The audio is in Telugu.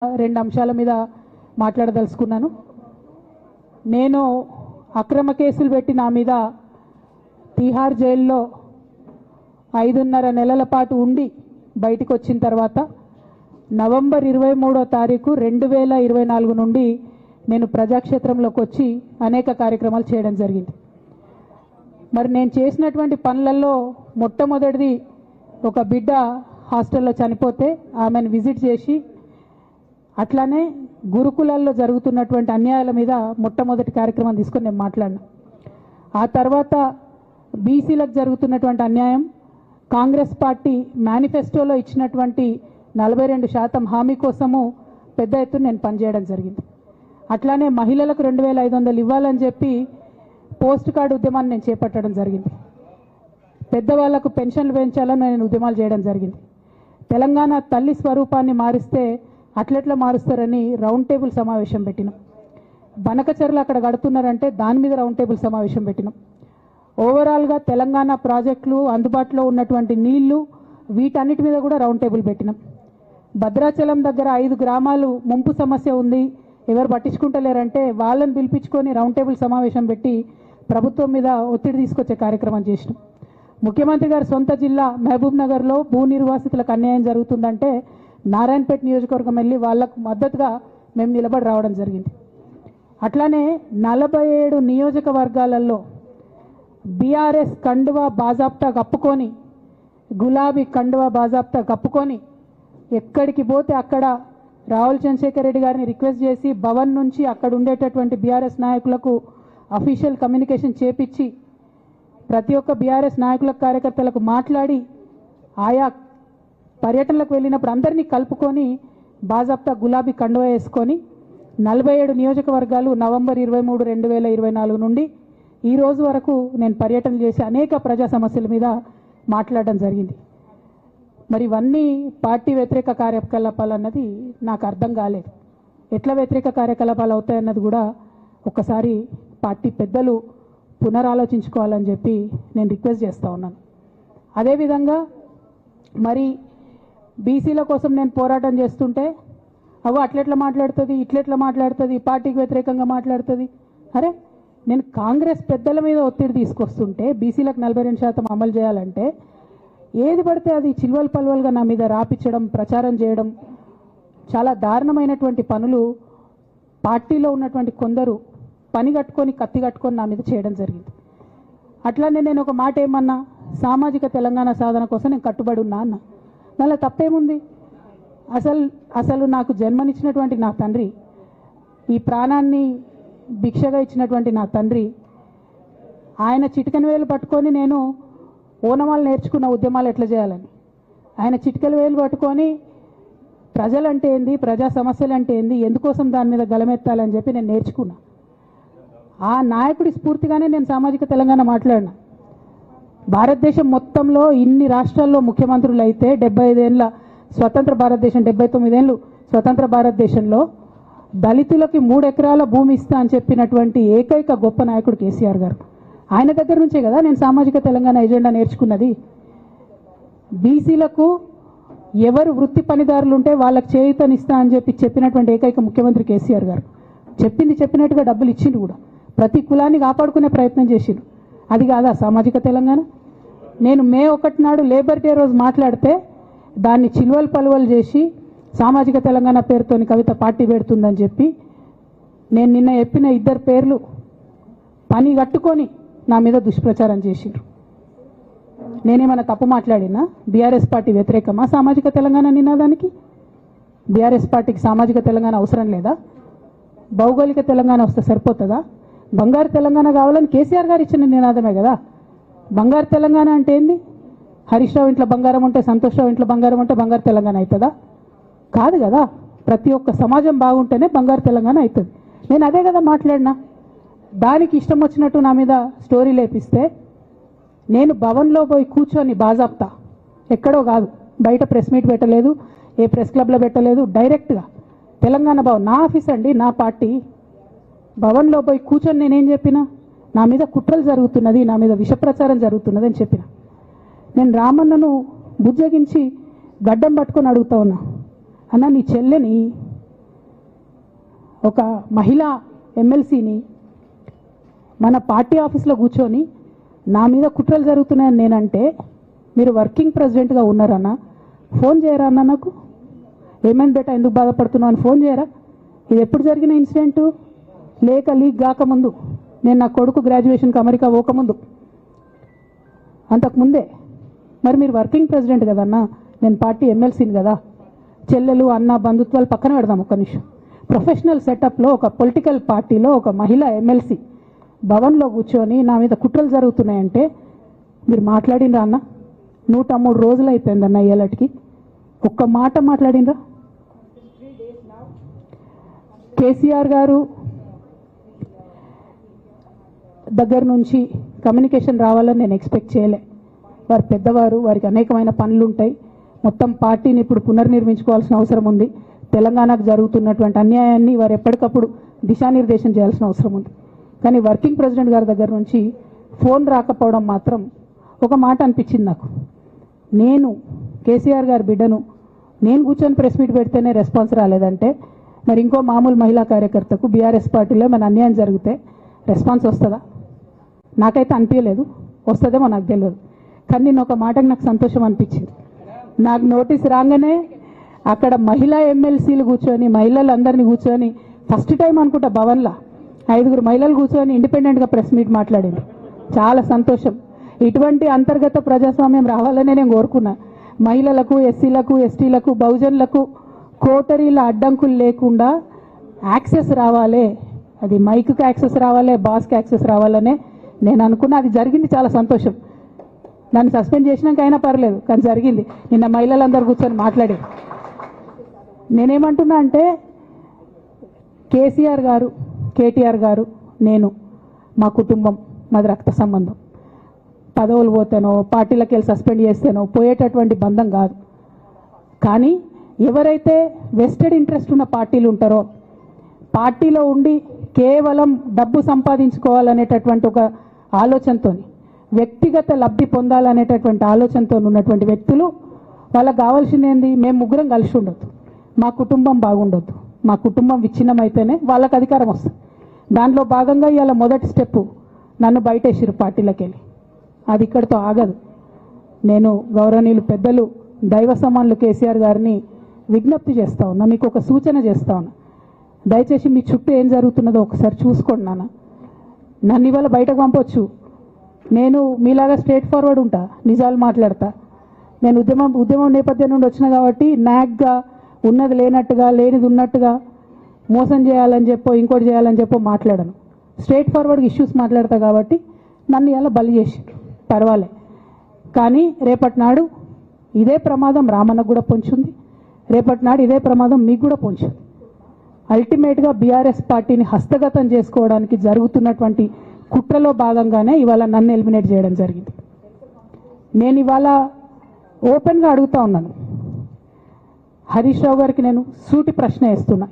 రెండు అంశాల మీద మాట్లాడదలుచుకున్నాను. నేను అక్రమ కేసులు పెట్టి నా మీద తిహార్ జైల్లో 5.5 నెలల పాటు ఉండి బయటికి వచ్చిన తర్వాత నవంబర్ 23వ తారీఖు 2024 నుండి నేను ప్రజాక్షేత్రంలోకి వచ్చి అనేక కార్యక్రమాలు చేయడం జరిగింది. మరి నేను చేసినటువంటి పనులలో మొట్టమొదటిది ఒక బిడ్డ హాస్టల్లో చనిపోతే ఆమెను విజిట్ చేసి అట్లానే గురుకులాల్లో జరుగుతున్నటువంటి అన్యాయాల మీద మొట్టమొదటి కార్యక్రమం తీసుకొని నేను మాట్లాడినా. ఆ తర్వాత బీసీలకు జరుగుతున్నటువంటి అన్యాయం, కాంగ్రెస్ పార్టీ మేనిఫెస్టోలో ఇచ్చినటువంటి 42% హామీ కోసము పెద్ద ఎత్తున నేను పనిచేయడం జరిగింది. అట్లానే మహిళలకు 2500 ఇవ్వాలని చెప్పి పోస్ట్ కార్డు ఉద్యమాన్ని నేను చేపట్టడం జరిగింది. పెద్దవాళ్లకు పెన్షన్లు పెంచాలని నేను ఉద్యమాలు చేయడం జరిగింది. తెలంగాణ తల్లి స్వరూపాన్ని మారిస్తే అట్లెట్లా మారుస్తారని రౌండ్ టేబుల్ సమావేశం పెట్టినాం. బనకచర్లు అక్కడ కడుతున్నారంటే దాని మీద రౌండ్ టేబుల్ సమావేశం పెట్టినాం. ఓవరాల్గా తెలంగాణ ప్రాజెక్టులు, అందుబాటులో ఉన్నటువంటి నీళ్లు, వీటన్నిటి మీద కూడా రౌండ్ టేబుల్ పెట్టినాం. భద్రాచలం దగ్గర 5 గ్రామాలు ముంపు సమస్య ఉంది, ఎవరు పట్టించుకుంటలేరంటే వాళ్ళని పిలిపించుకొని రౌండ్ టేబుల్ సమావేశం పెట్టి ప్రభుత్వం మీద ఒత్తిడి తీసుకొచ్చే కార్యక్రమం చేసినాం. ముఖ్యమంత్రి గారి సొంత జిల్లా మహబూబ్ నగర్లో భూ నిర్వాసితులకు అన్యాయం జరుగుతుందంటే నారాయణపేట నియోజకవర్గం వెళ్ళి వాళ్లకు మద్దతుగా మేము నిలబడి రావడం జరిగింది. అట్లానే 47 నియోజకవర్గాలలో బీఆర్ఎస్ కండువా బాజాప్తా కప్పుకొని, గులాబీ కండువా బాజాప్తా కప్పుకొని ఎక్కడికి పోతే అక్కడ రావుల్ చంద్రశేఖర్ రెడ్డి గారిని రిక్వెస్ట్ చేసి భవన్ నుంచి అక్కడ ఉండేటటువంటి బీఆర్ఎస్ నాయకులకు అఫీషియల్ కమ్యూనికేషన్ చేపించి ప్రతి ఒక్క బీఆర్ఎస్ నాయకులకు, కార్యకర్తలకు మాట్లాడి ఆయా పర్యటనలకు వెళ్ళినప్పుడు అందరినీ కలుపుకొని బాజాప్తా గులాబీ కండువా వేసుకొని 47 నియోజకవర్గాలు నవంబర్ 23, 2024 నుండి ఈ రోజు వరకు నేను పర్యటన చేసి అనేక ప్రజా సమస్యల మీద మాట్లాడడం జరిగింది. మరి ఇవన్నీ పార్టీ వ్యతిరేక కార్యకలాపాలు అన్నది నాకు అర్థం కాలేదు. ఎట్లా వ్యతిరేక కార్యకలాపాలు అవుతాయన్నది కూడా ఒక్కసారి పార్టీ పెద్దలు పునరాలోచించుకోవాలని చెప్పి నేను రిక్వెస్ట్ చేస్తూ ఉన్నాను. అదేవిధంగా మరి బీసీల కోసం నేను పోరాటం చేస్తుంటే అట్లెట్లా మాట్లాడుతుంది, ఇట్లెట్లా మాట్లాడుతుంది, పార్టీకి వ్యతిరేకంగా మాట్లాడుతుంది. అరే, నేను కాంగ్రెస్ పెద్దల మీద ఒత్తిడి తీసుకొస్తుంటే బీసీలకు 42% అమలు చేయాలంటే ఏది పడితే అది చిల్వల్ పల్వల్గా నా మీద రాపించడం, ప్రచారం చేయడం, చాలా దారుణమైనటువంటి పనులు పార్టీలో ఉన్నటువంటి కొందరు పని కట్టుకొని, కత్తి కట్టుకొని నా మీద చేయడం జరిగింది. అట్లానే నేను ఒక మాట ఏమన్నా, సామాజిక తెలంగాణ సాధన కోసం నేను కట్టుబడి ఉన్నా అన్న. మళ్ళీ తప్పేముంది? అసలు నాకు జన్మనిచ్చినటువంటి నా తండ్రి, ఈ ప్రాణాన్ని భిక్షగా ఇచ్చినటువంటి నా తండ్రి, ఆయన చిటికెన వేలు పట్టుకొని నేను ఓనమాలు నేర్చుకున్న ఉద్యమాలు ఎట్లా చేయాలని, ఆయన చిటికెల వేలు పట్టుకొని ప్రజలంటే ఏంది, ప్రజా సమస్యలు అంటే ఏంది, ఎందుకోసం దాని మీద గలమెత్తాలని చెప్పి నేను నేర్చుకున్నా. ఆ నాయకుడి స్ఫూర్తిగానే నేను సామాజిక తెలంగాణ మాట్లాడినా. భారతదేశం మొత్తంలో ఇన్ని రాష్ట్రాల్లో ముఖ్యమంత్రులు అయితే 75 ఏళ్ళ స్వతంత్ర భారతదేశం, 79 ఏళ్ళు స్వతంత్ర భారతదేశంలో దళితులకి 3 ఎకరాల భూమి ఇస్తా అని చెప్పినటువంటి ఏకైక గొప్ప నాయకుడు కేసీఆర్ గారు. ఆయన దగ్గర నుంచే కదా నేను సామాజిక తెలంగాణ ఎజెండా నేర్చుకున్నది. బీసీలకు ఎవరు వృత్తి పనిదారులు ఉంటే వాళ్ళకి చేయూతనిస్తా అని చెప్పినటువంటి ఏకైక ముఖ్యమంత్రి కేసీఆర్ గారు. చెప్పినట్టుగా డబ్బులు ఇచ్చిండు కూడా, ప్రతి కులాన్ని కాపాడుకునే ప్రయత్నం చేసిండు. అది కాదా సామాజిక తెలంగాణ? నేను మే 1 నాడు లేబర్ డే రోజు మాట్లాడితే దాన్ని చిల్వల్ పలువలు చేసి సామాజిక తెలంగాణ పేరుతోని కవిత పార్టీ పెడుతుందని చెప్పి నేను నిన్న చెప్పిన 2 పేర్లు పని కట్టుకొని నా మీద దుష్ప్రచారం చేసిండ్రు. నేనేమైనా తప్పు మాట్లాడినా? బీఆర్ఎస్ పార్టీ వ్యతిరేకమా సామాజిక తెలంగాణ నినాదానికి? బీఆర్ఎస్ పార్టీకి సామాజిక తెలంగాణ అవసరం లేదా? భౌగోళిక తెలంగాణ వస్తే సరిపోతుందా? బంగారు తెలంగాణ కావాలని కేసీఆర్ గారు ఇచ్చిన నినాదమే కదా. బంగారు తెలంగాణ అంటే ఏంది? హరీష్ రావు ఇంట్లో బంగారం ఉంటే, సంతోష్ రావు ఇంట్లో బంగారం ఉంటే బంగారు తెలంగాణ అవుతుందా? కాదు కదా. ప్రతి ఒక్క సమాజం బాగుంటేనే బంగారు తెలంగాణ అవుతుంది. నేను అదే కదా మాట్లాడినా. దానికి ఇష్టం వచ్చినట్టు నా మీద స్టోరీ లేపిస్తే నేను భవన్లో పోయి కూర్చొని బాజాప్తా, ఎక్కడో కాదు, బయట ప్రెస్ మీట్ పెట్టలేదు, ఏ ప్రెస్ క్లబ్లో పెట్టలేదు, డైరెక్ట్గా తెలంగాణ భవన్, నా ఆఫీస్ అండి, నా పార్టీ భవన్లో పోయి కూర్చొని నేనేం చెప్పినా, నా మీద కుట్రలు జరుగుతున్నది, నా మీద విషప్రచారం జరుగుతున్నది అని చెప్పిన. నేను రామన్నను బుజ్జగించి గడ్డం పట్టుకొని అడుగుతా ఉన్నా, అన్న నీ చెల్లెని ఒక మహిళా ఎమ్మెల్సీని మన పార్టీ ఆఫీస్లో కూర్చొని నా మీద కుట్రలు జరుగుతున్నాయని నేనంటే మీరు వర్కింగ్ ప్రెసిడెంట్గా ఉన్నారన్నా ఫోన్ చేయరా అన్న నాకు ఏమైంది బేటా ఎందుకు బాధపడుతున్నావు అని ఫోన్ చేయరా ఇది ఎప్పుడు జరిగిన ఇన్సిడెంటు లేక లీక్ కాకముందు నేను నా కొడుకు గ్రాడ్యుయేషన్కి అమెరికా పోకముందు అంతకుముందే మరి మీరు వర్కింగ్ ప్రెసిడెంట్ కదన్నా నేను పార్టీ ఎమ్మెల్సీని కదా చెల్లెలు అన్న బంధుత్వాలు పక్కన పెడదాం ఒక్క నిమిషం ప్రొఫెషనల్ సెటప్లో ఒక పొలిటికల్ పార్టీలో ఒక మహిళ ఎమ్మెల్సీ భవన్లో కూర్చొని నా మీద కుట్రలు జరుగుతున్నాయంటే మీరు మాట్లాడినరా అన్న 103 రోజులు అయిపోయిందన్న ఏళ్ళకి ఒక్క మాట మాట్లాడినరా కేసీఆర్ గారు దగ్గర నుంచి కమ్యూనికేషన్ రావాలని నేను ఎక్స్పెక్ట్ చేయలే వారు పెద్దవారు వారికి అనేకమైన పనులు ఉంటాయి మొత్తం పార్టీని ఇప్పుడు పునర్నిర్మించుకోవాల్సిన అవసరం ఉంది తెలంగాణకు జరుగుతున్నటువంటి అన్యాయాన్ని వారు ఎప్పటికప్పుడు దిశానిర్దేశం చేయాల్సిన అవసరం ఉంది కానీ వర్కింగ్ ప్రెసిడెంట్ గారి దగ్గర నుంచి ఫోన్ రాకపోవడం మాత్రం ఒక మాట అనిపించింది నాకు నేను కేసీఆర్ గారి బిడ్డను నేను కూర్చొని ప్రెస్ మీట్ పెడితేనే రెస్పాన్స్ రాలేదంటే మరి ఇంకో మామూలు మహిళా కార్యకర్తకు బీఆర్ఎస్ పార్టీలో మన అన్యాయం జరిగితే రెస్పాన్స్ వస్తుందా నాకైతే అనిపించలేదు వస్తుందేమో నాకు తెలియదు కానీ నేను ఒక మాటకు నాకు సంతోషం అనిపించింది నాకు నోటీస్ రాగానే అక్కడ మహిళా ఎమ్మెల్సీలు కూర్చొని మహిళలందరినీ కూర్చొని ఫస్ట్ టైం అనుకుంటా భవన్లో 5 మహిళలు కూర్చొని ఇండిపెండెంట్గా ప్రెస్ మీట్ మాట్లాడింది చాలా సంతోషం ఇటువంటి అంతర్గత ప్రజాస్వామ్యం రావాలనే నేను కోరుకున్నా మహిళలకు ఎస్సీలకు ఎస్టీలకు బహుజనులకు కోటరీల అడ్డంకులు లేకుండా యాక్సెస్ రావాలి అది మైక్కి యాక్సెస్ రావాలి బాస్కి యాక్సెస్ రావాలనే నేను అనుకున్నా అది జరిగింది చాలా సంతోషం నన్ను సస్పెండ్ చేసినాక అయినా పర్లేదు కానీ జరిగింది నిన్న మహిళలందరూ కూర్చొని మాట్లాడి నేనేమంటున్నా అంటే కేసీఆర్ గారు కేటీఆర్ గారు నేను మా కుటుంబం మాది రక్త సంబంధం పదవులు పోతేనో పార్టీలకు వెళ్ళి సస్పెండ్ చేస్తేనో పోయేటటువంటి బంధం కాదు కానీ ఎవరైతే వెస్టెడ్ ఇంట్రెస్ట్ ఉన్న పార్టీలు ఉంటారో పార్టీలో ఉండి కేవలం డబ్బు సంపాదించుకోవాలనేటటువంటి ఒక ఆలోచనతో వ్యక్తిగత లబ్ధి పొందాలనేటటువంటి ఆలోచనతో ఉన్నటువంటి వ్యక్తులు వాళ్ళకి కావాల్సింది ఏంది మేము ముగ్గురం కలిసి ఉండొద్దు మా కుటుంబం బాగుండొద్దు మా కుటుంబం విచ్ఛిన్నమైతేనే వాళ్ళకి అధికారం వస్తుంది దాంట్లో భాగంగా ఇవాళ మొదటి స్టెప్ నన్ను బయటేసిరు పార్టీలకు వెళ్ళి అది ఇక్కడితో ఆగదు నేను గౌరవనీయులు పెద్దలు దైవ సమానులు కేసీఆర్ గారిని విజ్ఞప్తి చేస్తా ఉన్నా మీకు ఒక సూచన చేస్తా ఉన్నా దయచేసి మీ చుట్టూ ఏం జరుగుతున్నదో ఒకసారి చూసుకోండి నాన్న నన్ను ఇవాళ బయటకు పంపొచ్చు నేను మీలాగా స్ట్రేట్ ఫార్వర్డ్ ఉంటా నిజాలు మాట్లాడతా నేను ఉద్యమం నేపథ్యం నుండి వచ్చిన కాబట్టి నాగ్గా ఉన్నది లేనట్టుగా లేనిది ఉన్నట్టుగా మోసం చేయాలని చెప్పో ఇంకోటి చేయాలని చెప్పో మాట్లాడను స్ట్రేట్ ఫార్వర్డ్గా ఇష్యూస్ మాట్లాడతా కాబట్టి నన్ను ఇలా బలి చేసి పర్వాలే కానీ రేపటి నాడు ఇదే ప్రమాదం రామన్నకు కూడా పొంచుంది రేపటి నాడు ఇదే ప్రమాదం మీకు కూడా పొంచుంది అల్టిమేట్గా బీఆర్ఎస్ పార్టీని హస్తగతం చేసుకోవడానికి జరుగుతున్నటువంటి కుట్రలో భాగంగానే ఇవాళ నన్ను ఎలిమినేట్ చేయడం జరిగింది నేను ఇవాళ ఓపెన్గా అడుగుతా ఉన్నాను హరీష్ రావు గారికి నేను సూటి ప్రశ్న వేస్తున్నా